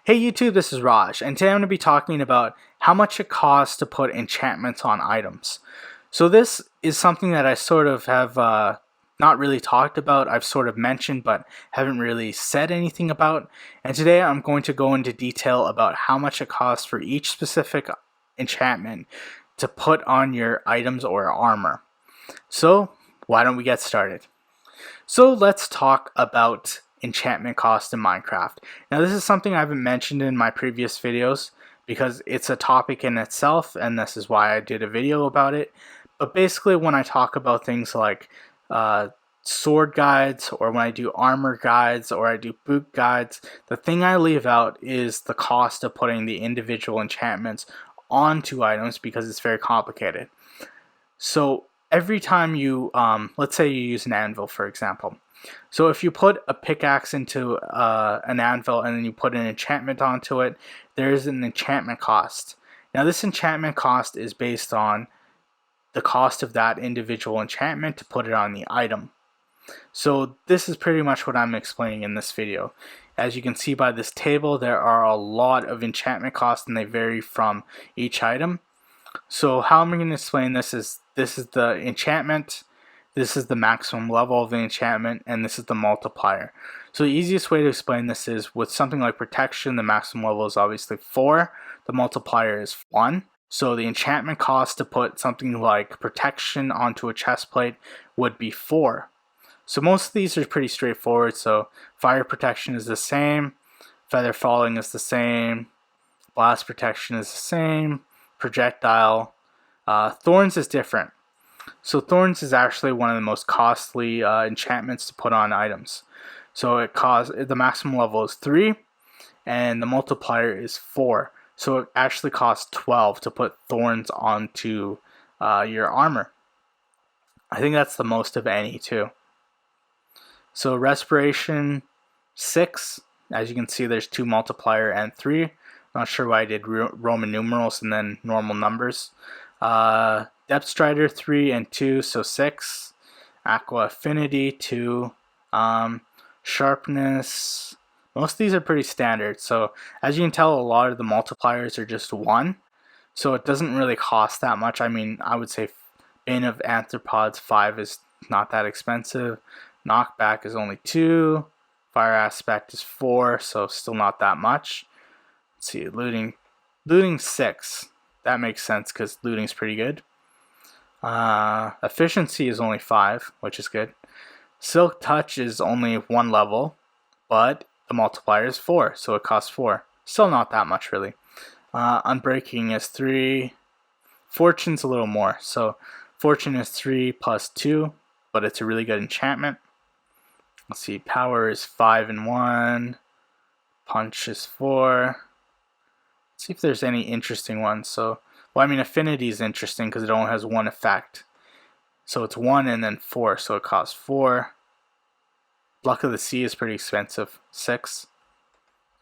Hey YouTube, this is Raj, and today I'm going to be talking about how much it costs to put enchantments on items. So this is something that I sort of have not really talked about. I've sort of mentioned but haven't really said anything about. And today I'm going to go into detail about how much it costs for each specific enchantment to put on your items or armor. So why don't we get started? So let's talk about enchantment cost in Minecraft. Now this is something I haven't mentioned in my previous videos because it's a topic in itself, and this is why I did a video about it. But basically when I talk about things like sword guides, or when I do armor guides, or I do boot guides, the thing I leave out is the cost of putting the individual enchantments onto items because it's very complicated. So every time you, let's say you use an anvil for example. So if you put a pickaxe into an anvil and then you put an enchantment onto it, there is an enchantment cost. Now this enchantment cost is based on the cost of that individual enchantment to put it on the item. So this is pretty much what I'm explaining in this video. As you can see by this table, there are a lot of enchantment costs and they vary from each item. So how I'm going to explain this is the enchantment, this is the maximum level of the enchantment, and this is the multiplier. So the easiest way to explain this is with something like protection, the maximum level is obviously 4, the multiplier is 1. So the enchantment cost to put something like protection onto a chest plate would be 4. So most of these are pretty straightforward. So fire protection is the same, feather falling is the same, blast protection is the same, projectile. Thorns is different. So thorns is actually one of the most costly enchantments to put on items. So it costs, the maximum level is 3 and the multiplier is 4. So it actually costs 12 to put thorns onto your armor. I think that's the most of any too. So respiration 6, as you can see there's 2 multiplier and 3. Not sure why I did Roman numerals and then normal numbers. Depth Strider 3 and 2, so 6. Aqua Affinity 2. Sharpness. Most of these are pretty standard. So as you can tell, a lot of the multipliers are just 1. So it doesn't really cost that much. I mean, I would say Bane of Arthropods 5 is not that expensive. Knockback is only 2. Fire Aspect is 4, so still not that much. Let's see, looting 6. That makes sense because looting's pretty good. Efficiency is only 5, which is good. Silk Touch is only 1 level, but the multiplier is 4, so it costs 4. Still not that much really. Unbreaking is 3. Fortune's a little more, so Fortune is 3 plus 2, but it's a really good enchantment. Let's see, Power is 5 and 1. Punch is 4. Let's see if there's any interesting ones. So, well, I mean, Affinity is interesting because it only has 1 effect. So it's 1 and then 4, so it costs 4. Luck of the Sea is pretty expensive, 6.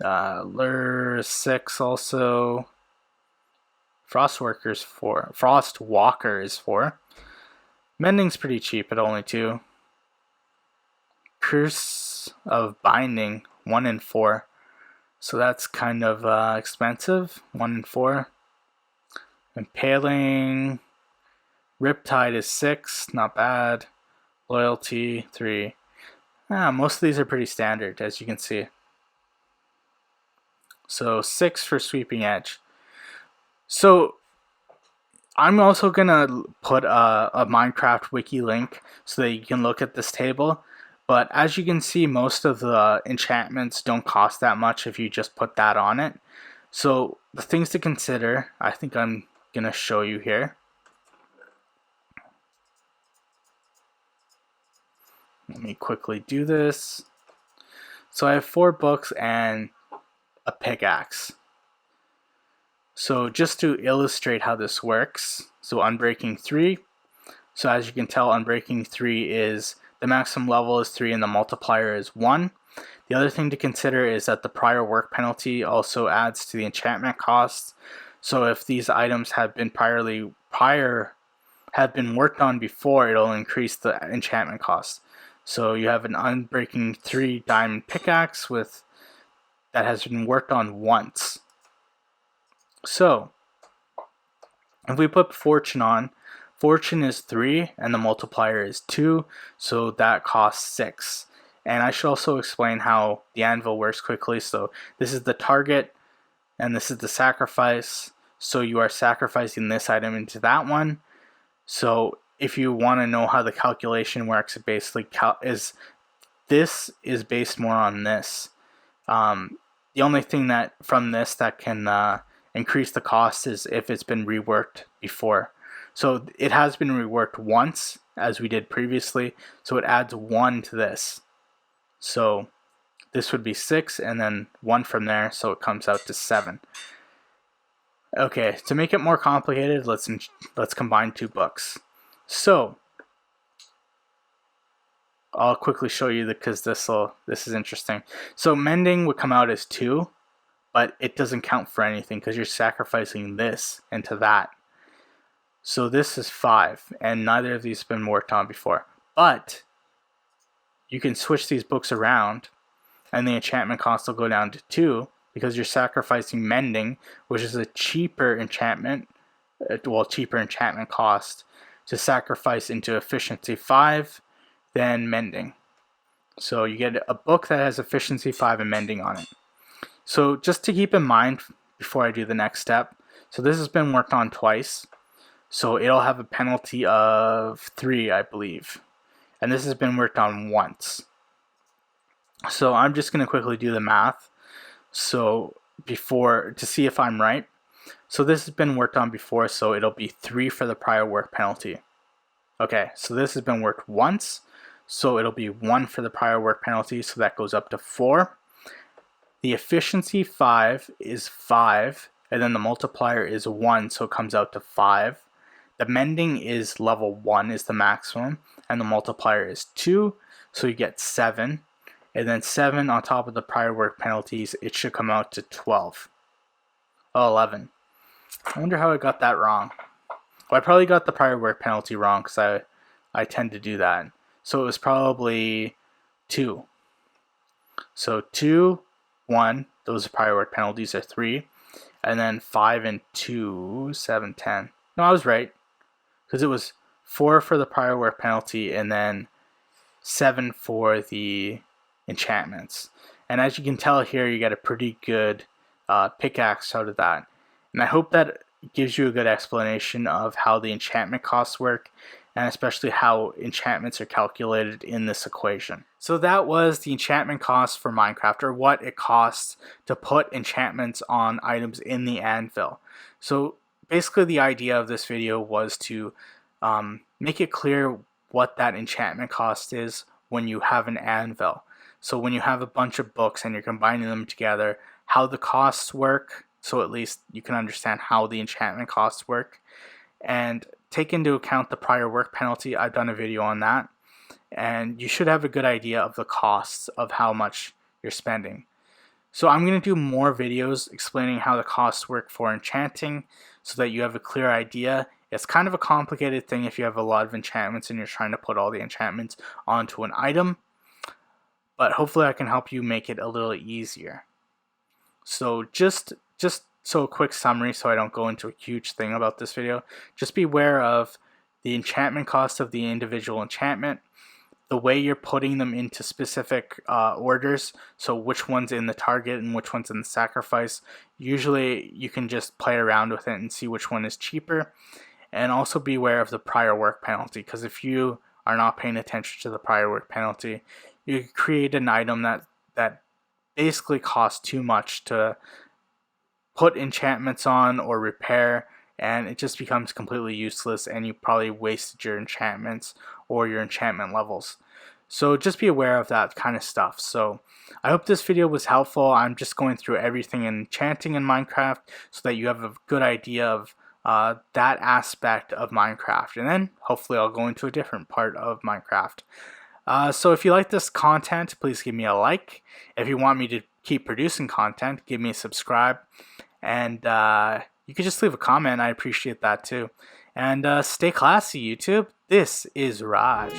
Lure 6 also. Frostworker is 4. Frostwalker is 4. Mending's pretty cheap at only 2. Curse of Binding 1 and 4. So that's kind of expensive, 1 and 4. Impaling, Riptide is 6, not bad. Loyalty 3. Most of these are pretty standard, as you can see. So 6 for Sweeping Edge. So I'm also gonna put a Minecraft wiki link so that you can look at this table. But as you can see, most of the enchantments don't cost that much if you just put that on it. So the things to consider, I think I'm going to show you here. Let me quickly do this. So I have 4 books and a pickaxe. So just to illustrate how this works, so Unbreaking 3. So as you can tell, Unbreaking 3 is the maximum level is 3 and the multiplier is 1. The other thing to consider is that the prior work penalty also adds to the enchantment cost. So if these items have been worked on before, it'll increase the enchantment cost. So you have an Unbreaking 3 diamond pickaxe with that has been worked on once. So if we put fortune on, fortune is 3 and the multiplier is 2, so that costs 6. And I should also explain how the anvil works quickly. So this is the target and this is the sacrifice. So you are sacrificing this item into that one. So if you want to know how the calculation works, it basically this is based more on this. The only thing that from this that can increase the cost is if it's been reworked before. So it has been reworked once, as we did previously, so it adds 1 to this. So this would be 6 and then 1 from there, so it comes out to 7. Okay, to make it more complicated, let's combine 2 books. So I'll quickly show you because this is interesting. So mending would come out as 2, but it doesn't count for anything because you're sacrificing this into that. So this is 5, and neither of these have been worked on before. But you can switch these books around, and the enchantment cost will go down to 2 because you're sacrificing mending, which is a cheaper enchantment, cheaper enchantment cost to sacrifice into efficiency 5 than mending. So you get a book that has efficiency 5 and mending on it. So just to keep in mind before I do the next step, so this has been worked on twice. So it'll have a penalty of 3, I believe. And this has been worked on once. So I'm just going to quickly do the math. So to see if I'm right. So this has been worked on before, so it'll be 3 for the prior work penalty. Okay, so this has been worked once, so it'll be 1 for the prior work penalty, so that goes up to 4. The efficiency 5 is 5, and then the multiplier is 1, so it comes out to 5. The mending is level 1 is the maximum, and the multiplier is 2, so you get 7. And then 7 on top of the prior work penalties, it should come out to 12. Oh, 11. I wonder how I got that wrong. Well, I probably got the prior work penalty wrong because I tend to do that. So it was probably 2. So 2, 1, those prior work penalties are 3. And then 5 and 2, 7, 10. No, I was right. Because it was 4 for the prior work penalty and then 7 for the enchantments. And as you can tell here, you get a pretty good pickaxe out of that. And I hope that gives you a good explanation of how the enchantment costs work, and especially how enchantments are calculated in this equation. So that was the enchantment cost for Minecraft, or what it costs to put enchantments on items in the anvil. So basically the idea of this video was to make it clear what that enchantment cost is when you have an anvil. So when you have a bunch of books and you're combining them together, how the costs work, so at least you can understand how the enchantment costs work, and take into account the prior work penalty. I've done a video on that, and you should have a good idea of the costs of how much you're spending. So I'm going to do more videos explaining how the costs work for enchanting so that you have a clear idea. It's kind of a complicated thing if you have a lot of enchantments and you're trying to put all the enchantments onto an item, but hopefully I can help you make it a little easier. So just so a quick summary so I don't go into a huge thing about this video. Just be aware of the enchantment cost of the individual enchantment, the way you're putting them into specific orders, so which one's in the target and which one's in the sacrifice. Usually you can just play around with it and see which one is cheaper. And also be aware of the prior work penalty, because if you are not paying attention to the prior work penalty, you could create an item that basically costs too much to put enchantments on or repair, and it just becomes completely useless, and you probably wasted your enchantments or your enchantment levels. So just be aware of that kind of stuff. So I hope this video was helpful. I'm just going through everything in enchanting in Minecraft so that you have a good idea of that aspect of Minecraft, and then hopefully I'll go into a different part of Minecraft. So if you like this content, please give me a like. If you want me to keep producing content, give me a subscribe, and you can just leave a comment. I appreciate that too. And stay classy, YouTube. This is Raj.